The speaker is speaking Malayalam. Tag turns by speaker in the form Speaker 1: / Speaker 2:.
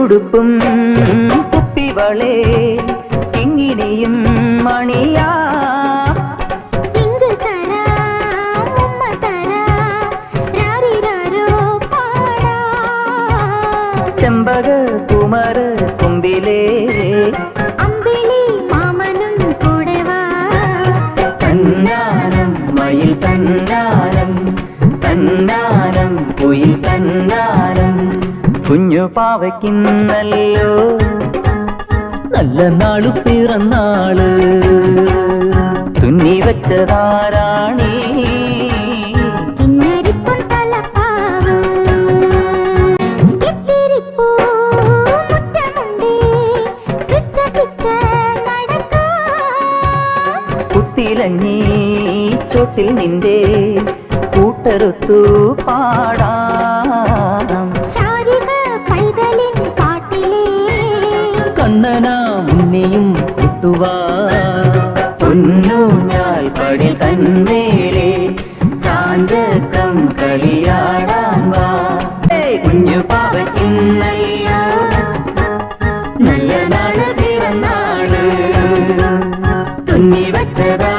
Speaker 1: തുടുപ്പും കുപ്പിവളേ ഇങ്ങനെയും മണിയാ ചെമ്പക കുമര കുമ്പിലേ
Speaker 2: അമ്പിളി മാമനും കൂടെവാ
Speaker 1: തന്നാനം മയിൽ തന്നാനം തന്നാനം കുയിൽ തന്നാനം കുഞ്ഞു പാവയ്ക്കുന്നല്ലോ നല്ല നാളു പിറന്നാള് തുന്നി വെച്ചതാരാണീ കുത്തിലഞ്ഞി ചോട്ടിൽ നിന്റെ കൂട്ടറുത്തു പാടാം കണ്ണനാ മുന്നെയും കുട്ടുവാ പൊന്നൂഞ്ഞാൽ പടി തന്നേലേ ചാഞ്ചക്കം കളിയാടാൻ വാ കുഞ്ഞു പാവയ്ക്കുന്നയ്യോ നല്ല നാള് പിറന്നാള് തുന്നി വച്ചതാ